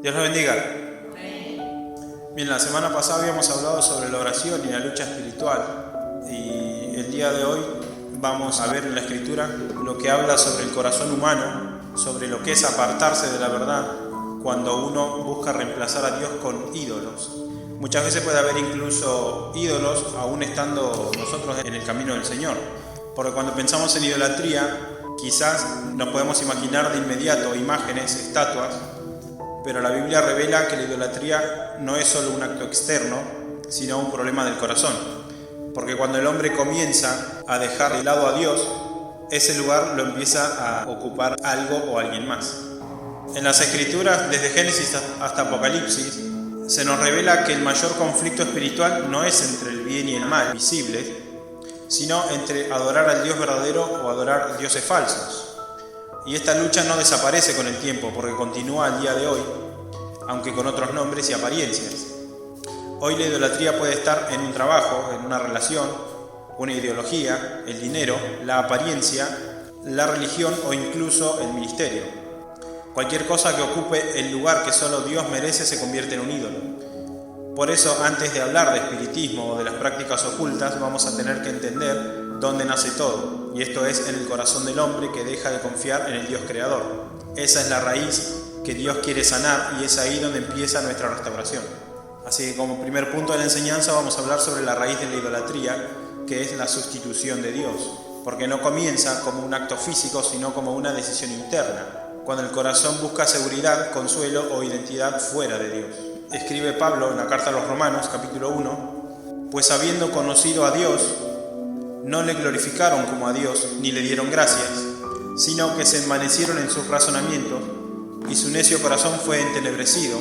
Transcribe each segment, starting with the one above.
Dios los bendiga. Bien, la semana pasada habíamos hablado sobre la oración y la lucha espiritual, y el día de hoy vamos a ver en la Escritura lo que habla sobre el corazón humano, sobre lo que es apartarse de la verdad cuando uno busca reemplazar a Dios con ídolos. Muchas veces puede haber incluso ídolos aún estando nosotros en el camino del Señor, porque cuando pensamos en idolatría quizás nos podemos imaginar de inmediato imágenes, estatuas, pero la Biblia revela que la idolatría no es solo un acto externo, sino un problema del corazón. Porque cuando el hombre comienza a dejar de lado a Dios, ese lugar lo empieza a ocupar algo o alguien más. En las Escrituras, desde Génesis hasta Apocalipsis, se nos revela que el mayor conflicto espiritual no es entre el bien y el mal visibles, sino entre adorar al Dios verdadero o adorar dioses falsos. Y esta lucha no desaparece con el tiempo, porque continúa al día de hoy, aunque con otros nombres y apariencias. Hoy la idolatría puede estar en un trabajo, en una relación, una ideología, el dinero, la apariencia, la religión o incluso el ministerio. Cualquier cosa que ocupe el lugar que solo Dios merece se convierte en un ídolo. Por eso, antes de hablar de espiritismo o de las prácticas ocultas, vamos a tener que entender dónde nace todo, y esto es en el corazón del hombre que deja de confiar en el Dios creador. Esa es la raíz que Dios quiere sanar, y es ahí donde empieza nuestra restauración. Así que como primer punto de la enseñanza vamos a hablar sobre la raíz de la idolatría, que es la sustitución de Dios, porque no comienza como un acto físico, sino como una decisión interna, cuando el corazón busca seguridad, consuelo o identidad fuera de Dios. Escribe Pablo en la carta a los Romanos, capítulo 1, pues habiendo conocido a Dios, no le glorificaron como a Dios, ni le dieron gracias, sino que se envanecieron en sus razonamientos, y su necio corazón fue entenebrecido.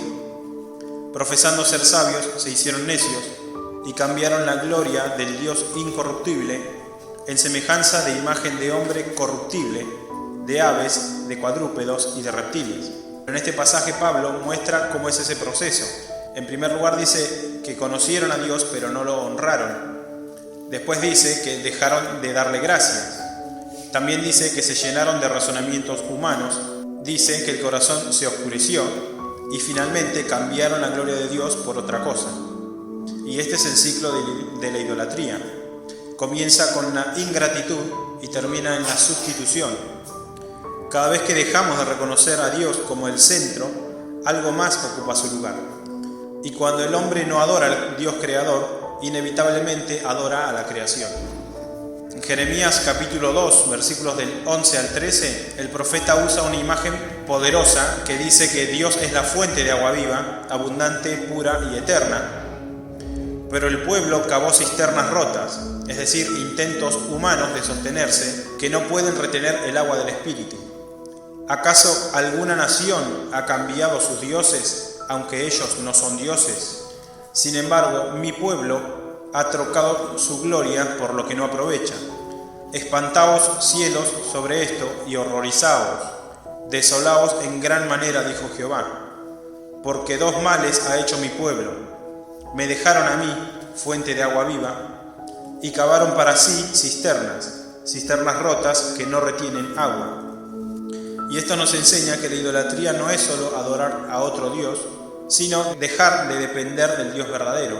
Profesando ser sabios, se hicieron necios, y cambiaron la gloria del Dios incorruptible en semejanza de imagen de hombre corruptible, de aves, de cuadrúpedos y de reptiles. En este pasaje Pablo muestra cómo es ese proceso. En primer lugar dice que conocieron a Dios pero no lo honraron. Después dice que dejaron de darle gracias. También dice que se llenaron de razonamientos humanos. Dice que el corazón se oscureció y finalmente cambiaron la gloria de Dios por otra cosa. Y este es el ciclo de la idolatría. Comienza con la ingratitud y termina en la sustitución. Cada vez que dejamos de reconocer a Dios como el centro, algo más ocupa su lugar. Y cuando el hombre no adora al Dios creador, inevitablemente adora a la creación. En Jeremías capítulo 2, versículos del 11 al 13, el profeta usa una imagen poderosa que dice que Dios es la fuente de agua viva, abundante, pura y eterna. Pero el pueblo cavó cisternas rotas, es decir, intentos humanos de sostenerse que no pueden retener el agua del Espíritu. ¿Acaso alguna nación ha cambiado sus dioses, aunque ellos no son dioses? Sin embargo, mi pueblo ha trocado su gloria por lo que no aprovecha. Espantaos cielos sobre esto y horrorizaos. Desolaos en gran manera, dijo Jehová, porque dos males ha hecho mi pueblo. Me dejaron a mí, fuente de agua viva, y cavaron para sí cisternas rotas que no retienen agua. Y esto nos enseña que la idolatría no es solo adorar a otro Dios, sino dejar de depender del Dios verdadero.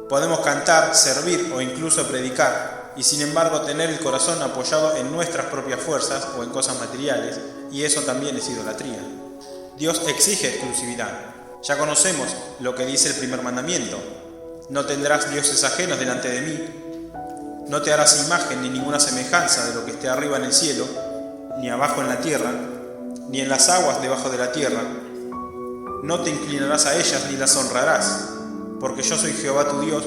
Podemos cantar, servir o incluso predicar, y sin embargo tener el corazón apoyado en nuestras propias fuerzas o en cosas materiales, y eso también es idolatría. Dios exige exclusividad. Ya conocemos lo que dice el primer mandamiento: no tendrás dioses ajenos delante de mí, no te harás imagen ni ninguna semejanza de lo que esté arriba en el cielo, ni abajo en la tierra, ni en las aguas debajo de la tierra. No te inclinarás a ellas ni las honrarás, porque yo soy Jehová tu Dios,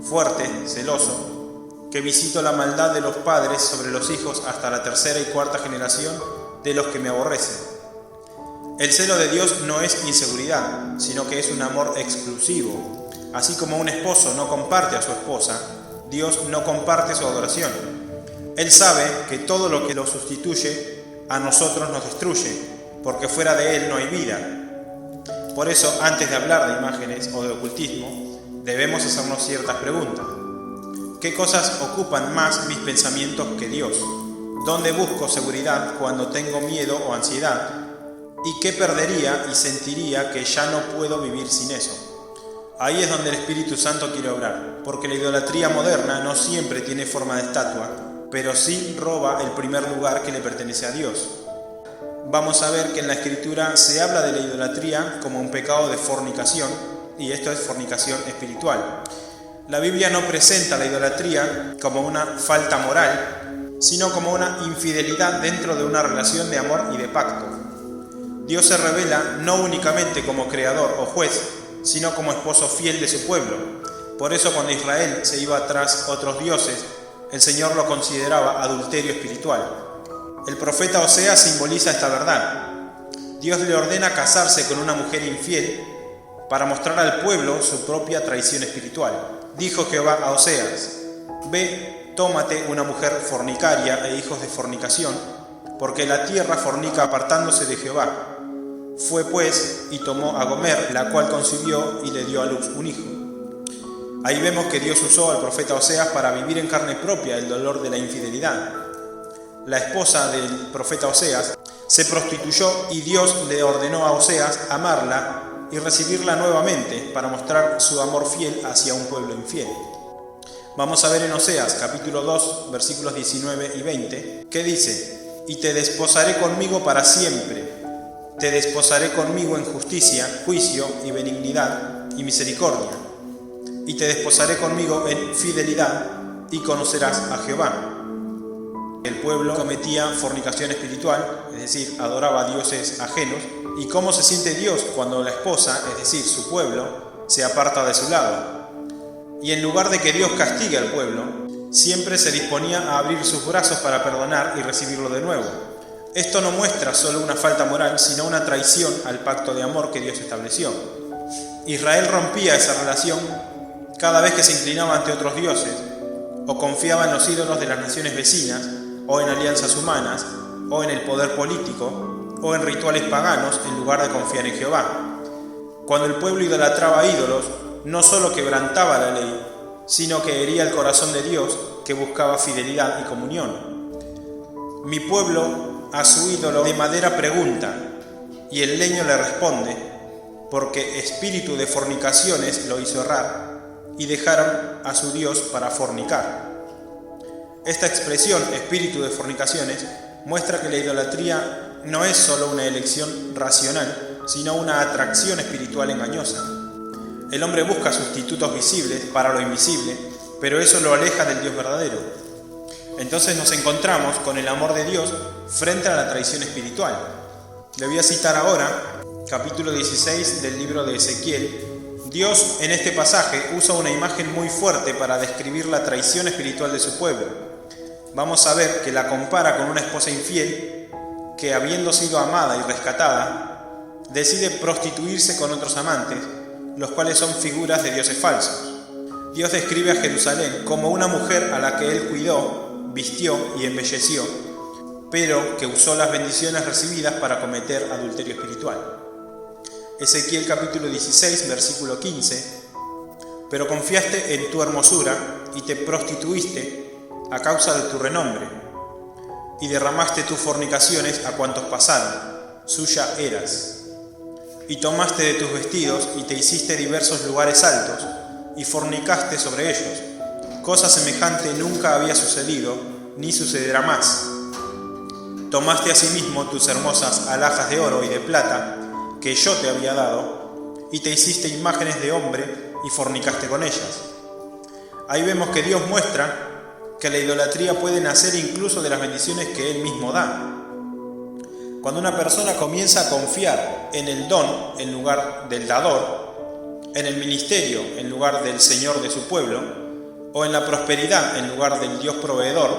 fuerte, celoso, que visito la maldad de los padres sobre los hijos hasta la tercera y cuarta generación de los que me aborrecen. El celo de Dios no es inseguridad, sino que es un amor exclusivo. Así como un esposo no comparte a su esposa, Dios no comparte su adoración. Él sabe que todo lo que lo sustituye a nosotros nos destruye, porque fuera de Él no hay vida. Por eso, antes de hablar de imágenes o de ocultismo, debemos hacernos ciertas preguntas. ¿Qué cosas ocupan más mis pensamientos que Dios? ¿Dónde busco seguridad cuando tengo miedo o ansiedad? y que perdería y sentiría que ya no puedo vivir sin eso. Ahí es donde el Espíritu Santo quiere obrar, porque la idolatría moderna no siempre tiene forma de estatua, pero sí roba el primer lugar que le pertenece a Dios. Vamos a ver que en la Escritura se habla de la idolatría como un pecado de fornicación, y esto es fornicación espiritual. La Biblia no presenta la idolatría como una falta moral, sino como una infidelidad dentro de una relación de amor y de pacto. Dios se revela no únicamente como creador o juez, sino como esposo fiel de su pueblo. Por eso cuando Israel se iba tras otros dioses, el Señor lo consideraba adulterio espiritual. El profeta Oseas simboliza esta verdad. Dios le ordena casarse con una mujer infiel para mostrar al pueblo su propia traición espiritual. Dijo Jehová a Oseas: «Ve, tómate una mujer fornicaria e hijos de fornicación, porque la tierra fornica apartándose de Jehová». Fue pues y tomó a Gomer, la cual concibió y le dio a luz un hijo. Ahí vemos que Dios usó al profeta Oseas para vivir en carne propia el dolor de la infidelidad. La esposa del profeta Oseas se prostituyó y Dios le ordenó a Oseas amarla y recibirla nuevamente para mostrar su amor fiel hacia un pueblo infiel. Vamos a ver en Oseas capítulo 2 versículos 19 y 20 que dice: «Y te desposaré conmigo para siempre. Te desposaré conmigo en justicia, juicio y benignidad y misericordia. Y te desposaré conmigo en fidelidad y conocerás a Jehová». El pueblo cometía fornicación espiritual, es decir, adoraba a dioses ajenos. ¿Y cómo se siente Dios cuando la esposa, es decir, su pueblo, se aparta de su lado? Y en lugar de que Dios castigue al pueblo, siempre se disponía a abrir sus brazos para perdonar y recibirlo de nuevo. Esto no muestra solo una falta moral, sino una traición al pacto de amor que Dios estableció. Israel rompía esa relación cada vez que se inclinaba ante otros dioses, o confiaba en los ídolos de las naciones vecinas, o en alianzas humanas, o en el poder político, o en rituales paganos, en lugar de confiar en Jehová. Cuando el pueblo idolatraba ídolos, no solo quebrantaba la ley, sino que hería el corazón de Dios, que buscaba fidelidad y comunión. Mi pueblo a su ídolo de madera pregunta, y el leño le responde, porque espíritu de fornicaciones lo hizo errar, y dejaron a su Dios para fornicar. Esta expresión, espíritu de fornicaciones, muestra que la idolatría no es solo una elección racional, sino una atracción espiritual engañosa. El hombre busca sustitutos visibles para lo invisible, pero eso lo aleja del Dios verdadero. Entonces nos encontramos con el amor de Dios frente a la traición espiritual. Le voy a citar ahora, capítulo 16 del libro de Ezequiel. Dios en este pasaje usa una imagen muy fuerte para describir la traición espiritual de su pueblo. Vamos a ver que la compara con una esposa infiel que, habiendo sido amada y rescatada, decide prostituirse con otros amantes, los cuales son figuras de dioses falsos. Dios describe a Jerusalén como una mujer a la que Él cuidó, vistió y embelleció, pero que usó las bendiciones recibidas para cometer adulterio espiritual. Ezequiel capítulo 16, versículo 15: «Pero confiaste en tu hermosura y te prostituiste a causa de tu renombre, y derramaste tus fornicaciones a cuantos pasaron, suya eras. Y tomaste de tus vestidos y te hiciste diversos lugares altos, y fornicaste sobre ellos. Cosa semejante nunca había sucedido, ni sucederá más. Tomaste asimismo tus hermosas alhajas de oro y de plata, que yo te había dado, y te hiciste imágenes de hombre, y fornicaste con ellas». Ahí vemos que Dios muestra que la idolatría puede nacer incluso de las bendiciones que Él mismo da. Cuando una persona comienza a confiar en el don en lugar del dador, en el ministerio en lugar del Señor de su pueblo, o en la prosperidad en lugar del Dios proveedor,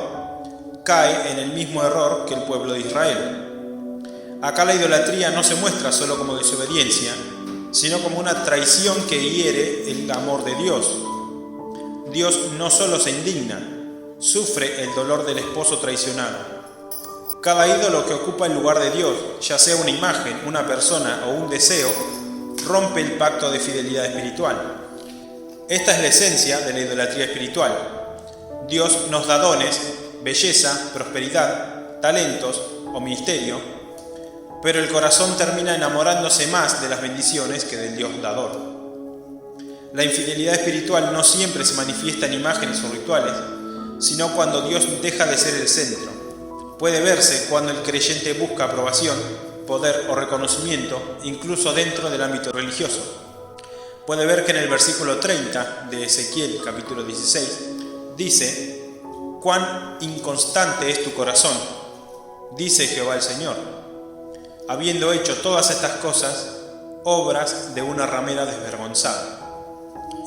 cae en el mismo error que el pueblo de Israel. Acá la idolatría no se muestra solo como desobediencia, sino como una traición que hiere el amor de Dios. Dios no solo se indigna, sufre el dolor del esposo traicionado. Cada ídolo que ocupa el lugar de Dios, ya sea una imagen, una persona o un deseo, rompe el pacto de fidelidad espiritual. Esta es la esencia de la idolatría espiritual. Dios nos da dones, belleza, prosperidad, talentos o ministerio, pero el corazón termina enamorándose más de las bendiciones que del Dios dador. La infidelidad espiritual no siempre se manifiesta en imágenes o rituales, sino cuando Dios deja de ser el centro. Puede verse cuando el creyente busca aprobación, poder o reconocimiento, incluso dentro del ámbito religioso. Puede ver que en el versículo 30 de Ezequiel, capítulo 16, dice: «Cuán inconstante es tu corazón, dice Jehová el Señor, habiendo hecho todas estas cosas, obras de una ramera desvergonzada».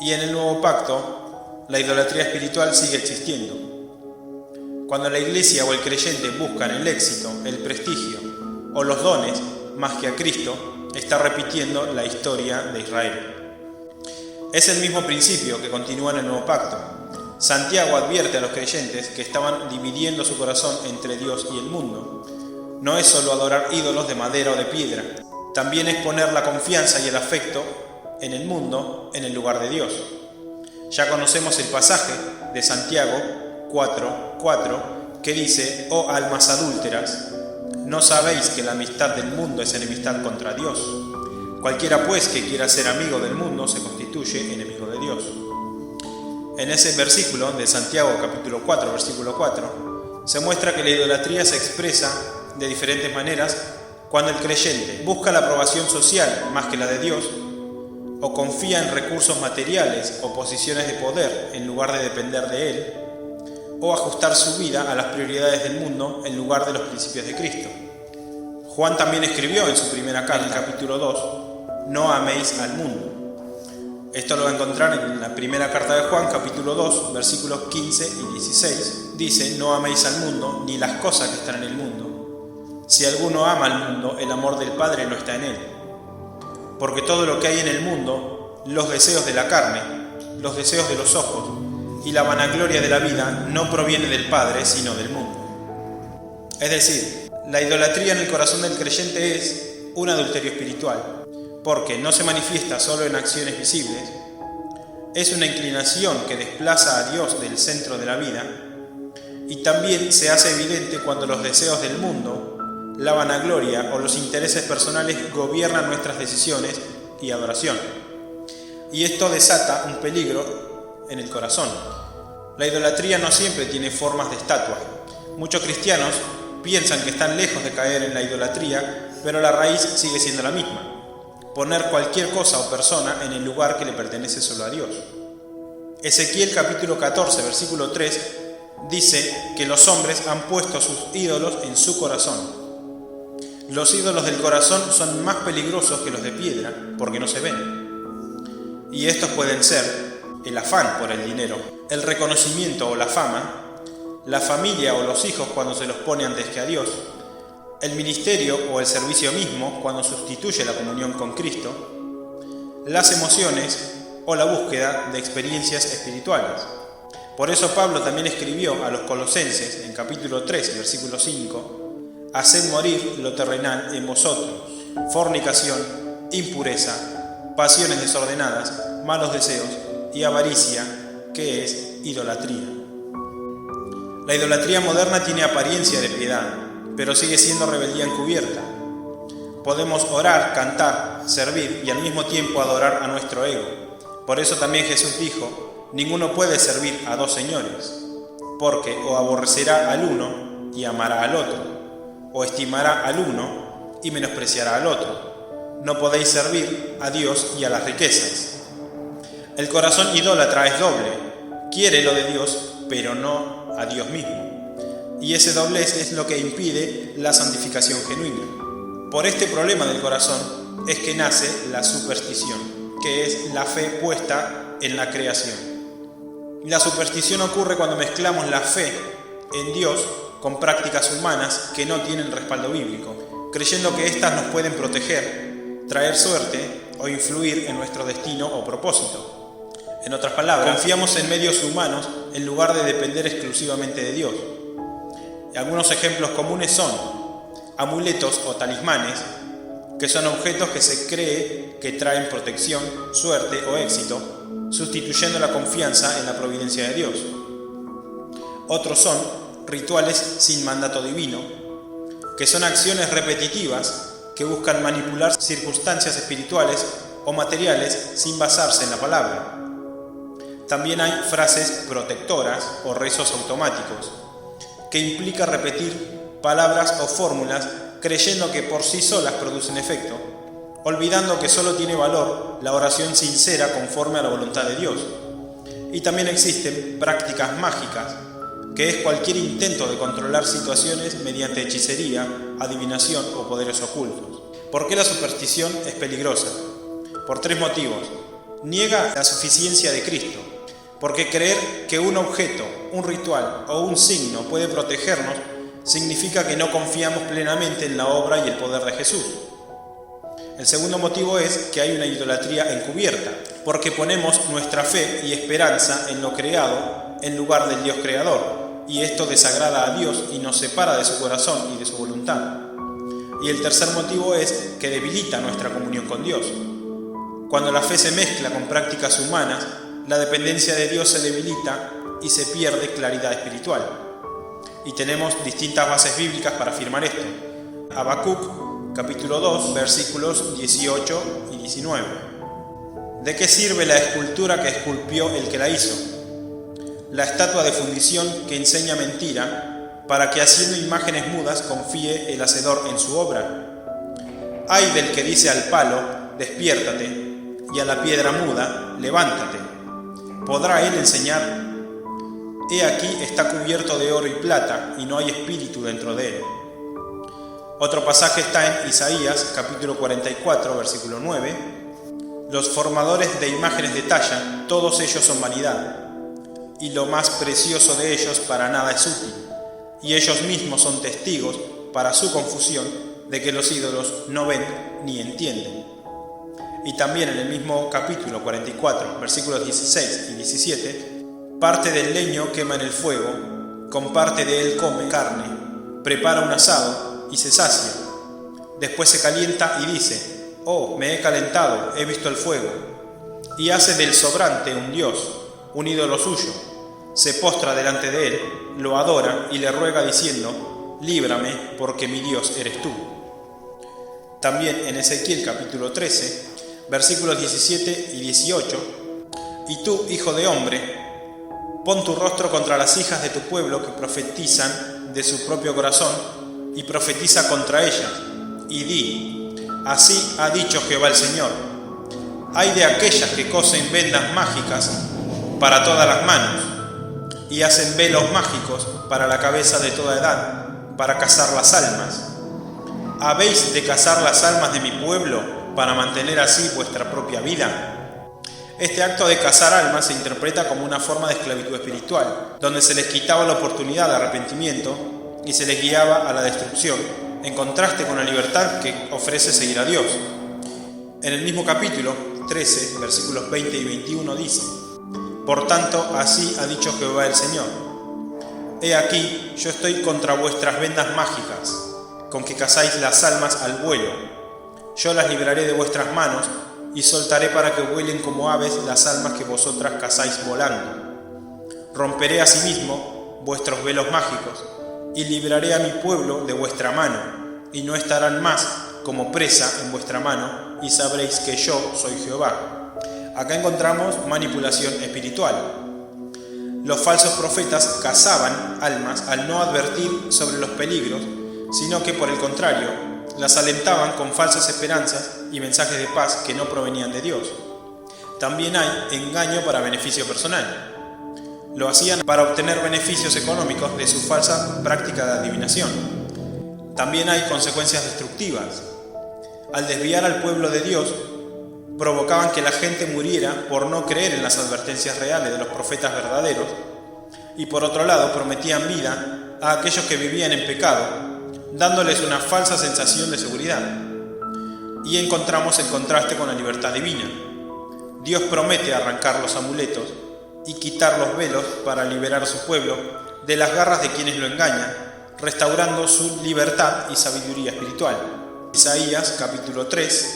Y en el nuevo pacto, la idolatría espiritual sigue existiendo. Cuando la iglesia o el creyente buscan el éxito, el prestigio o los dones más que a Cristo, está repitiendo la historia de Israel. Es el mismo principio que continúa en el nuevo pacto. Santiago advierte a los creyentes que estaban dividiendo su corazón entre Dios y el mundo. No es solo adorar ídolos de madera o de piedra, también es poner la confianza y el afecto en el mundo en el lugar de Dios. Ya conocemos el pasaje de Santiago 4:4 que dice: «Oh almas adúlteras, ¿no sabéis que la amistad del mundo es enemistad contra Dios? Cualquiera pues que quiera ser amigo del mundo se constituye enemigo de Dios». En ese versículo de Santiago capítulo 4, versículo 4, se muestra que la idolatría se expresa de diferentes maneras cuando el creyente busca la aprobación social más que la de Dios, o confía en recursos materiales o posiciones de poder en lugar de depender de Él, o ajustar su vida a las prioridades del mundo en lugar de los principios de Cristo. Juan también escribió en su primera carta, capítulo 2, «No améis al mundo». Esto lo va a encontrar en la primera carta de Juan, capítulo 2, versículos 15 y 16. Dice: «No améis al mundo ni las cosas que están en el mundo. Si alguno ama al mundo, el amor del Padre no está en él. Porque todo lo que hay en el mundo, los deseos de la carne, los deseos de los ojos y la vanagloria de la vida, no proviene del Padre, sino del mundo». Es decir, la idolatría en el corazón del creyente es un adulterio espiritual, porque no se manifiesta solo en acciones visibles, es una inclinación que desplaza a Dios del centro de la vida, y también se hace evidente cuando los deseos del mundo, la vanagloria o los intereses personales gobiernan nuestras decisiones y adoración. Y esto desata un peligro en el corazón. La idolatría no siempre tiene formas de estatua. Muchos cristianos piensan que están lejos de caer en la idolatría, pero la raíz sigue siendo la misma: poner cualquier cosa o persona en el lugar que le pertenece solo a Dios. Ezequiel capítulo 14, versículo 3, dice que los hombres han puesto sus ídolos en su corazón. Los ídolos del corazón son más peligrosos que los de piedra porque no se ven. Y estos pueden ser el afán por el dinero, el reconocimiento o la fama, la familia o los hijos cuando se los pone antes que a Dios, el ministerio o el servicio mismo cuando sustituye la comunión con Cristo, las emociones o la búsqueda de experiencias espirituales. Por eso Pablo también escribió a los Colosenses en capítulo 3, versículo 5: «Haced morir lo terrenal en vosotros, fornicación, impureza, pasiones desordenadas, malos deseos y avaricia, que es idolatría». La idolatría moderna tiene apariencia de piedad, pero sigue siendo rebeldía encubierta. Podemos orar, cantar, servir y al mismo tiempo adorar a nuestro ego. Por eso también Jesús dijo: «Ninguno puede servir a dos señores, porque o aborrecerá al uno y amará al otro, o estimará al uno y menospreciará al otro. No podéis servir a Dios y a las riquezas». El corazón idólatra es doble: quiere lo de Dios, pero no a Dios mismo. Y ese doblez es lo que impide la santificación genuina. Por este problema del corazón es que nace la superstición, que es la fe puesta en la creación. La superstición ocurre cuando mezclamos la fe en Dios con prácticas humanas que no tienen respaldo bíblico, creyendo que éstas nos pueden proteger, traer suerte o influir en nuestro destino o propósito. En otras palabras, confiamos en medios humanos en lugar de depender exclusivamente de Dios. Y algunos ejemplos comunes son amuletos o talismanes, que son objetos que se cree que traen protección, suerte o éxito, sustituyendo la confianza en la providencia de Dios. Otros son rituales sin mandato divino, que son acciones repetitivas que buscan manipular circunstancias espirituales o materiales sin basarse en la palabra. También hay frases protectoras o rezos automáticos, que implica repetir palabras o fórmulas creyendo que por sí solas producen efecto, olvidando que solo tiene valor la oración sincera conforme a la voluntad de Dios. Y también existen prácticas mágicas, que es cualquier intento de controlar situaciones mediante hechicería, adivinación o poderes ocultos. ¿Por qué la superstición es peligrosa? Por 3 motivos. Niega la suficiencia de Cristo, porque creer que un objeto, un ritual o un signo puede protegernos significa que no confiamos plenamente en la obra y el poder de Jesús. El segundo motivo es que hay una idolatría encubierta, porque ponemos nuestra fe y esperanza en lo creado en lugar del Dios creador, y esto desagrada a Dios y nos separa de su corazón y de su voluntad. Y el tercer motivo es que debilita nuestra comunión con Dios. Cuando la fe se mezcla con prácticas humanas, la dependencia de Dios se debilita y se pierde claridad espiritual. Y tenemos distintas bases bíblicas para afirmar esto. Habacuc, capítulo 2, versículos 18 y 19. ¿De qué sirve la escultura que esculpió el que la hizo? La estatua de fundición que enseña mentira, para que haciendo imágenes mudas confíe el hacedor en su obra. Ay del que dice al palo, despiértate, y a la piedra muda, levántate. ¿Podrá él enseñar? He aquí está cubierto de oro y plata, y no hay espíritu dentro de él. Otro pasaje está en Isaías, capítulo 44, versículo 9. Los formadores de imágenes detallan, todos ellos son vanidad, y lo más precioso de ellos para nada es útil, y ellos mismos son testigos, para su confusión, de que los ídolos no ven ni entienden. Y también en el mismo capítulo 44, versículos 16 y 17, parte del leño quema en el fuego, con parte de él come carne, prepara un asado y se sacia. Después se calienta y dice, oh, me he calentado, he visto el fuego. Y hace del sobrante un dios, un ídolo suyo. Se postra delante de él, lo adora y le ruega diciendo, líbrame porque mi Dios eres tú. También en Ezequiel capítulo 13, versículos 17 y 18, y tú, hijo de hombre, pon tu rostro contra las hijas de tu pueblo que profetizan de su propio corazón y profetiza contra ellas, y di, así ha dicho Jehová el Señor, hay de aquellas que cosen vendas mágicas para todas las manos, y hacen velos mágicos para la cabeza de toda edad, para cazar las almas. ¿Habéis de cazar las almas de mi pueblo para mantener así vuestra propia vida? Este acto de cazar almas se interpreta como una forma de esclavitud espiritual, donde se les quitaba la oportunidad de arrepentimiento y se les guiaba a la destrucción, en contraste con la libertad que ofrece seguir a Dios. En el mismo capítulo 13, versículos 20 y 21 dice, por tanto, así ha dicho Jehová el Señor, he aquí, yo estoy contra vuestras vendas mágicas, con que cazáis las almas al vuelo. Yo las libraré de vuestras manos y soltaré para que vuelen como aves las almas que vosotras cazáis volando. Romperé asimismo vuestros velos mágicos y libraré a mi pueblo de vuestra mano, y no estarán más como presa en vuestra mano, y sabréis que yo soy Jehová. Acá encontramos manipulación espiritual. Los falsos profetas cazaban almas al no advertir sobre los peligros, sino que por el contrario, las alentaban con falsas esperanzas y mensajes de paz que no provenían de Dios. También hay engaño para beneficio personal. Lo hacían para obtener beneficios económicos de su falsa práctica de adivinación. También hay consecuencias destructivas. Al desviar al pueblo de Dios, provocaban que la gente muriera por no creer en las advertencias reales de los profetas verdaderos, y por otro lado prometían vida a aquellos que vivían en pecado, dándoles una falsa sensación de seguridad. Y encontramos el contraste con la libertad divina. Dios promete arrancar los amuletos y quitar los velos para liberar a su pueblo de las garras de quienes lo engañan, restaurando su libertad y sabiduría espiritual. Isaías capítulo 3,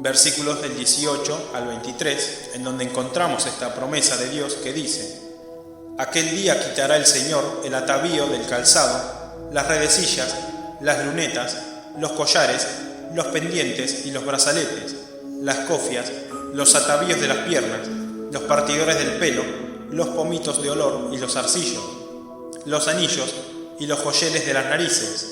versículos del 18 al 23, en donde encontramos esta promesa de Dios que dice: aquel día quitará el Señor el atavío del calzado, las redecillas, las lunetas, los collares, los pendientes y los brazaletes, las cofias, los atavíos de las piernas, los partidores del pelo, los pomitos de olor y los zarcillos, los anillos y los joyeles de las narices,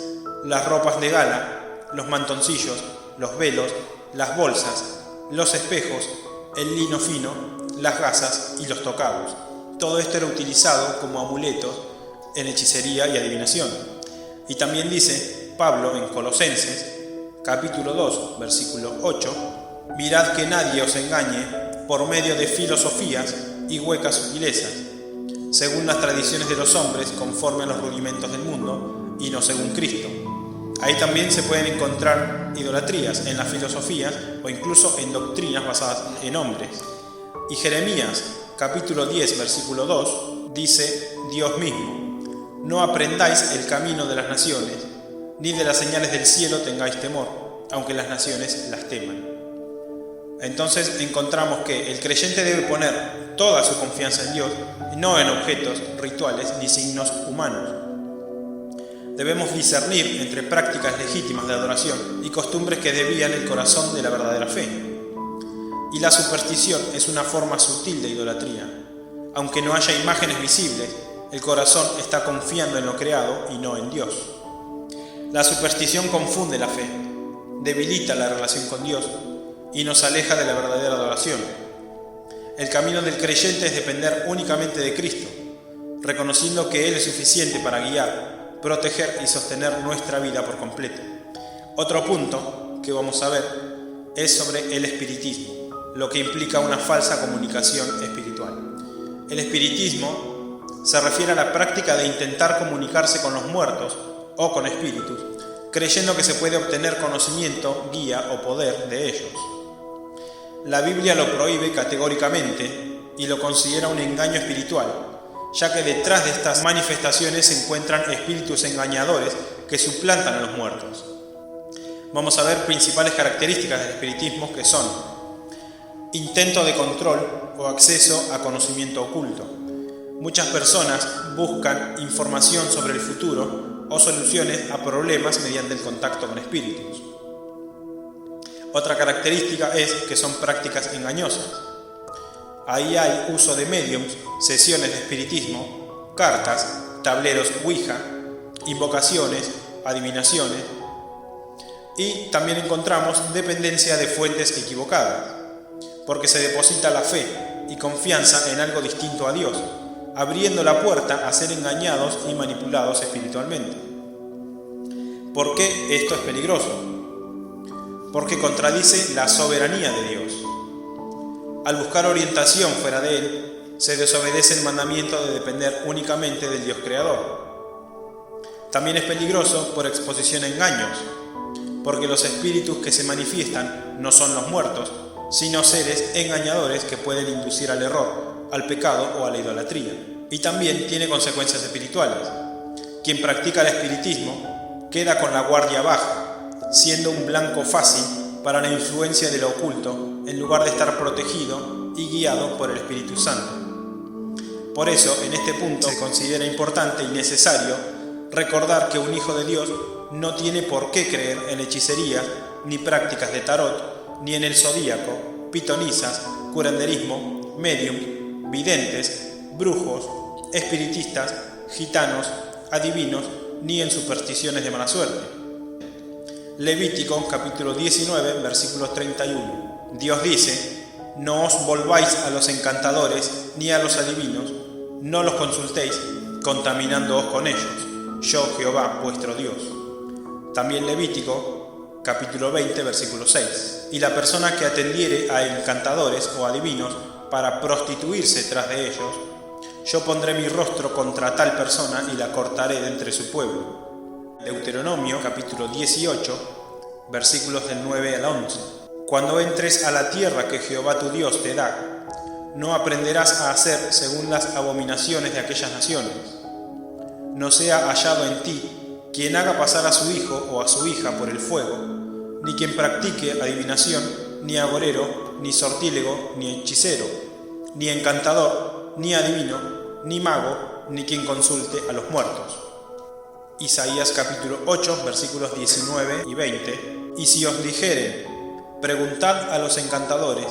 las ropas de gala, los mantoncillos, los velos, las bolsas, los espejos, el lino fino, las gasas y los tocados. Todo esto era utilizado como amuletos en hechicería y adivinación. Y también dice Pablo en Colosenses, capítulo 2, versículo 8, mirad que nadie os engañe por medio de filosofías y huecas sutilezas, según las tradiciones de los hombres, conforme a los rudimentos del mundo, y no según Cristo. Ahí también se pueden encontrar idolatrías en las filosofías o incluso en doctrinas basadas en hombres. Y Jeremías, capítulo 10, versículo 2, dice Dios mismo: no aprendáis el camino de las naciones, ni de las señales del cielo tengáis temor, aunque las naciones las teman. Entonces encontramos que el creyente debe poner toda su confianza en Dios, no en objetos, rituales ni signos humanos. Debemos discernir entre prácticas legítimas de adoración y costumbres que desvían el corazón de la verdadera fe. Y la superstición es una forma sutil de idolatría. Aunque no haya imágenes visibles, el corazón está confiando en lo creado y no en Dios. La superstición confunde la fe, debilita la relación con Dios y nos aleja de la verdadera adoración. El camino del creyente es depender únicamente de Cristo, reconociendo que Él es suficiente para guiar, proteger y sostener nuestra vida por completo. Otro punto que vamos a ver es sobre el espiritismo, lo que implica una falsa comunicación espiritual. El espiritismo se refiere a la práctica de intentar comunicarse con los muertos o con espíritus, creyendo que se puede obtener conocimiento, guía o poder de ellos. La Biblia lo prohíbe categóricamente y lo considera un engaño espiritual, ya que detrás de estas manifestaciones se encuentran espíritus engañadores que suplantan a los muertos. Vamos a ver principales características del espiritismo, que son: intento de control o acceso a conocimiento oculto. Muchas personas buscan información sobre el futuro o soluciones a problemas mediante el contacto con espíritus. Otra característica es que son prácticas engañosas. Ahí hay uso de médiums, sesiones de espiritismo, cartas, tableros Ouija, invocaciones, adivinaciones, y también encontramos dependencia de fuentes equivocadas, porque se deposita la fe y confianza en algo distinto a Dios, abriendo la puerta a ser engañados y manipulados espiritualmente. ¿Por qué esto es peligroso? Porque contradice la soberanía de Dios. Al buscar orientación fuera de Él, se desobedece el mandamiento de depender únicamente del Dios creador. También es peligroso por exposición a engaños, porque los espíritus que se manifiestan no son los muertos, sino seres engañadores que pueden inducir al error, al pecado o a la idolatría. Y también tiene consecuencias espirituales. Quien practica el espiritismo queda con la guardia baja, siendo un blanco fácil para la influencia de lo oculto, en lugar de estar protegido y guiado por el Espíritu Santo. Por eso, en este punto se considera importante y necesario recordar que un hijo de Dios no tiene por qué creer en hechicería, ni prácticas de tarot, ni en el zodíaco, pitonisas, curanderismo, medium, videntes, brujos, espiritistas, gitanos, adivinos, ni en supersticiones de mala suerte. Levítico capítulo 19, versículo 31. Dios dice: no os volváis a los encantadores ni a los adivinos, no los consultéis, contaminándoos con ellos. Yo, Jehová, vuestro Dios. También Levítico capítulo 20, versículo 6. Y la persona que atendiere a encantadores o adivinos para prostituirse tras de ellos, yo pondré mi rostro contra tal persona y la cortaré de entre su pueblo. Deuteronomio capítulo 18, versículos del 9 al 11. Cuando entres a la tierra que Jehová tu Dios te da, no aprenderás a hacer según las abominaciones de aquellas naciones. No sea hallado en ti quien haga pasar a su hijo o a su hija por el fuego, ni quien practique adivinación, ni agorero, ni sortílego, ni hechicero, ni encantador, ni adivino, ni mago, ni quien consulte a los muertos. Isaías capítulo 8, versículos 19 y 20. Y si os dijeren, preguntad a los encantadores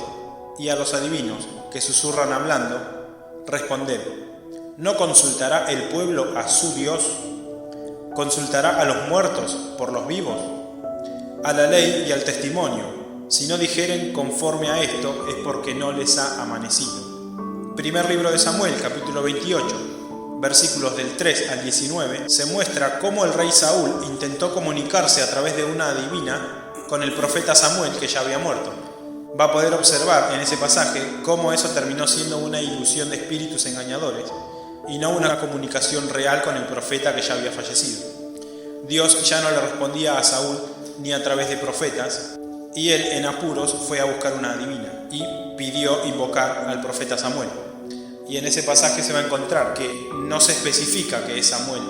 y a los adivinos que susurran hablando, responded, ¿no consultará el pueblo a su Dios? ¿Consultará a los muertos por los vivos? A la ley y al testimonio. Si no dijeren conforme a esto, es porque no les ha amanecido. Primer libro de Samuel, capítulo 28, versículos del 3 al 19, se muestra cómo el rey Saúl intentó comunicarse a través de una adivina con el profeta Samuel, que ya había muerto. Va a poder observar en ese pasaje cómo eso terminó siendo una ilusión de espíritus engañadores y no una comunicación real con el profeta que ya había fallecido. Dios ya no le respondía a Saúl ni a través de profetas, y él en apuros fue a buscar una adivina y pidió invocar al profeta Samuel. Y en ese pasaje se va a encontrar que no se especifica que es Samuel,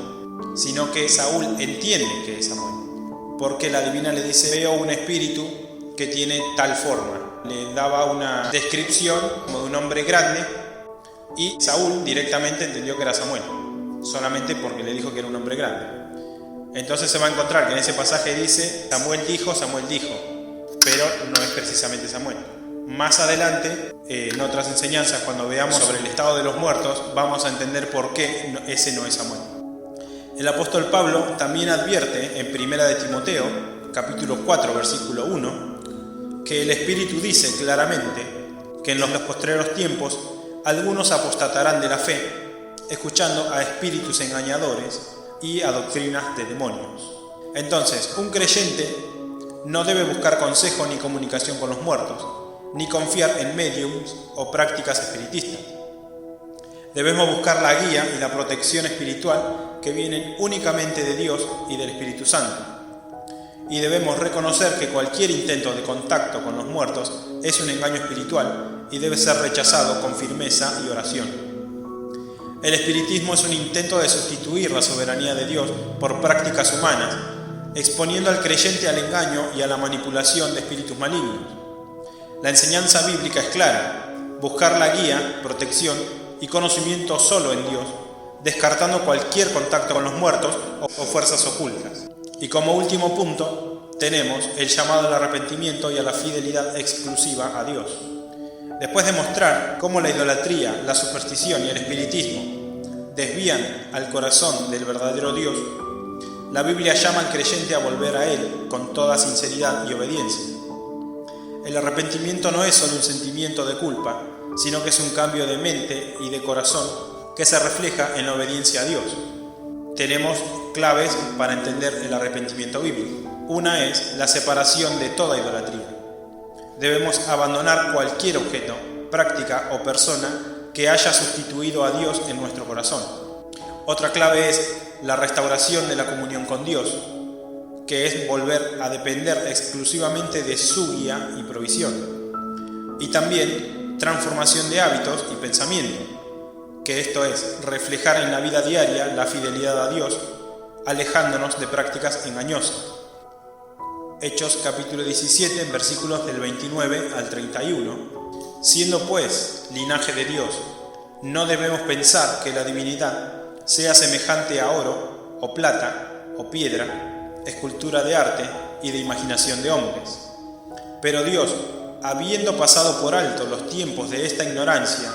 sino que Saúl entiende que es Samuel, porque la adivina le dice, veo un espíritu que tiene tal forma. Le daba una descripción como de un hombre grande y Saúl directamente entendió que era Samuel, solamente porque le dijo que era un hombre grande. Entonces se va a encontrar que en ese pasaje dice, Samuel dijo, pero no es precisamente Samuel. Más adelante, en otras enseñanzas, cuando veamos sobre el estado de los muertos, vamos a entender por qué ese no es Samuel. El apóstol Pablo también advierte en Primera de Timoteo, capítulo 4, versículo 1, que el Espíritu dice claramente que en los postreros tiempos algunos apostatarán de la fe, escuchando a espíritus engañadores y a doctrinas de demonios. Entonces, un creyente no debe buscar consejo ni comunicación con los muertos, ni confiar en médiums o prácticas espiritistas. Debemos buscar la guía y la protección espiritual que vienen únicamente de Dios y del Espíritu Santo. Y debemos reconocer que cualquier intento de contacto con los muertos es un engaño espiritual y debe ser rechazado con firmeza y oración. El espiritismo es un intento de sustituir la soberanía de Dios por prácticas humanas, exponiendo al creyente al engaño y a la manipulación de espíritus malignos. La enseñanza bíblica es clara: buscar la guía, protección y conocimiento solo en Dios, descartando cualquier contacto con los muertos o fuerzas ocultas. Y como último punto, tenemos el llamado al arrepentimiento y a la fidelidad exclusiva a Dios. Después de mostrar cómo la idolatría, la superstición y el espiritismo desvían al corazón del verdadero Dios, la Biblia llama al creyente a volver a Él con toda sinceridad y obediencia. El arrepentimiento no es solo un sentimiento de culpa, sino que es un cambio de mente y de corazón que se refleja en la obediencia a Dios. Tenemos claves para entender el arrepentimiento bíblico. Una es la separación de toda idolatría. Debemos abandonar cualquier objeto, práctica o persona que haya sustituido a Dios en nuestro corazón. Otra clave es la restauración de la comunión con Dios, que es volver a depender exclusivamente de su guía y provisión. Y también transformación de hábitos y pensamiento, que esto es reflejar en la vida diaria la fidelidad a Dios, alejándonos de prácticas engañosas. Hechos capítulo 17, versículos del 29 al 31. Siendo pues linaje de Dios, no debemos pensar que la divinidad sea semejante a oro, o plata, o piedra, escultura de arte y de imaginación de hombres. Pero Dios, habiendo pasado por alto los tiempos de esta ignorancia,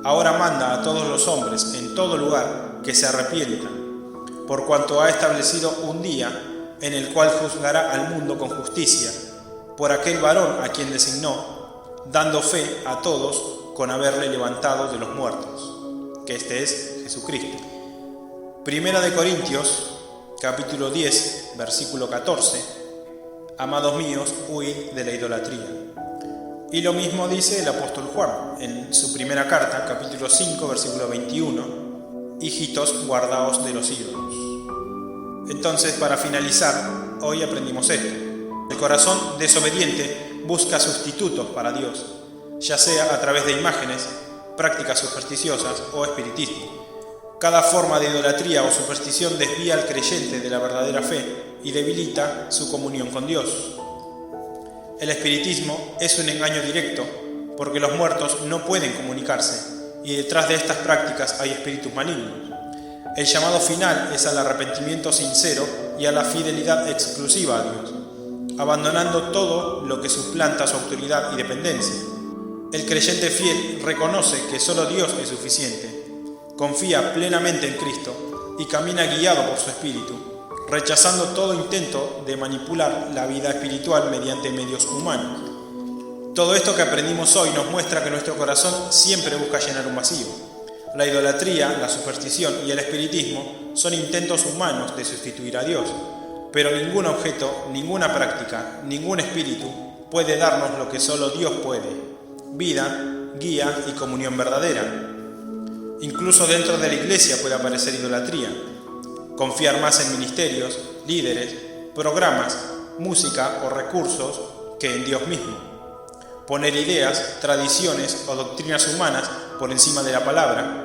ahora manda a todos los hombres en todo lugar que se arrepientan, por cuanto ha establecido un día en el cual juzgará al mundo con justicia, por aquel varón a quien designó, dando fe a todos con haberle levantado de los muertos, que este es Jesucristo. Primera de Corintios, capítulo 10, versículo 14. Amados míos, huid de la idolatría. Y lo mismo dice el apóstol Juan en su primera carta, capítulo 5, versículo 21. Hijitos, guardaos de los ídolos. Entonces, para finalizar, hoy aprendimos esto. El corazón desobediente busca sustitutos para Dios, ya sea a través de imágenes, prácticas supersticiosas o espiritismo. Cada forma de idolatría o superstición desvía al creyente de la verdadera fe y debilita su comunión con Dios. El espiritismo es un engaño directo porque los muertos no pueden comunicarse y detrás de estas prácticas hay espíritus malignos. El llamado final es al arrepentimiento sincero y a la fidelidad exclusiva a Dios. abandonando todo lo que suplanta su autoridad y dependencia. El creyente fiel reconoce que solo Dios es suficiente, confía plenamente en Cristo y camina guiado por su Espíritu, rechazando todo intento de manipular la vida espiritual mediante medios humanos. Todo esto que aprendimos hoy nos muestra que nuestro corazón siempre busca llenar un vacío. La idolatría, la superstición y el espiritismo son intentos humanos de sustituir a Dios, pero ningún objeto, ninguna práctica, ningún espíritu puede darnos lo que solo Dios puede: vida, guía y comunión verdadera. Incluso dentro de la iglesia puede aparecer idolatría. Confiar más en ministerios, líderes, programas, música o recursos que en Dios mismo. Poner ideas, tradiciones o doctrinas humanas por encima de la palabra.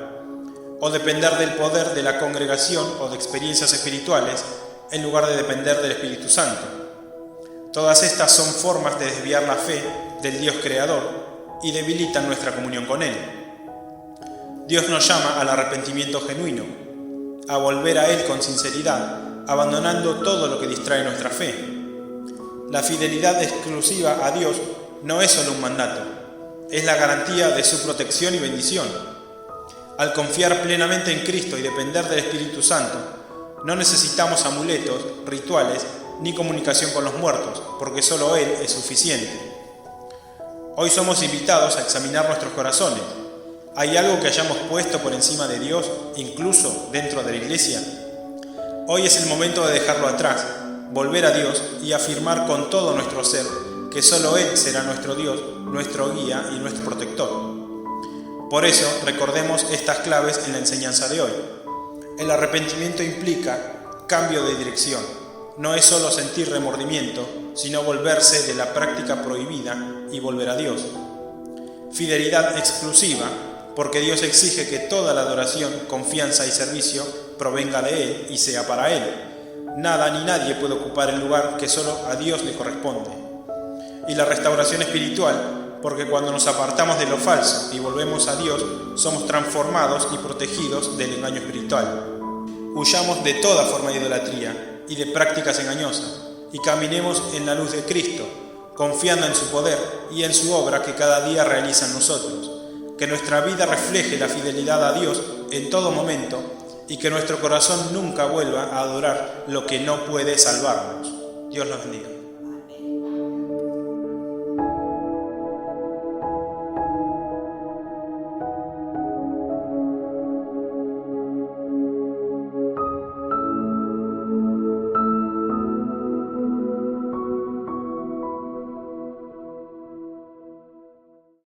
O depender del poder de la congregación o de experiencias espirituales en lugar de depender del Espíritu Santo. Todas estas son formas de desviar la fe del Dios creador y debilitan nuestra comunión con Él. Dios nos llama al arrepentimiento genuino, a volver a Él con sinceridad, abandonando todo lo que distrae nuestra fe. La fidelidad exclusiva a Dios no es solo un mandato, es la garantía de su protección y bendición. Al confiar plenamente en Cristo y depender del Espíritu Santo, no necesitamos amuletos, rituales, ni comunicación con los muertos, porque solo Él es suficiente. Hoy somos invitados a examinar nuestros corazones. ¿Hay algo que hayamos puesto por encima de Dios, incluso dentro de la iglesia? Hoy es el momento de dejarlo atrás, volver a Dios y afirmar con todo nuestro ser que solo Él será nuestro Dios, nuestro guía y nuestro protector. Por eso, recordemos estas claves en la enseñanza de hoy. El arrepentimiento implica cambio de dirección. No es solo sentir remordimiento, sino volverse de la práctica prohibida y volver a Dios. Fidelidad exclusiva, porque Dios exige que toda la adoración, confianza y servicio provenga de Él y sea para Él. Nada ni nadie puede ocupar el lugar que solo a Dios le corresponde. Y la restauración espiritual, porque cuando nos apartamos de lo falso y volvemos a Dios, somos transformados y protegidos del engaño espiritual. Huyamos de toda forma de idolatría y de prácticas engañosas, y caminemos en la luz de Cristo, confiando en su poder y en su obra que cada día realiza en nosotros. Que nuestra vida refleje la fidelidad a Dios en todo momento, y que nuestro corazón nunca vuelva a adorar lo que no puede salvarnos. Dios los bendiga.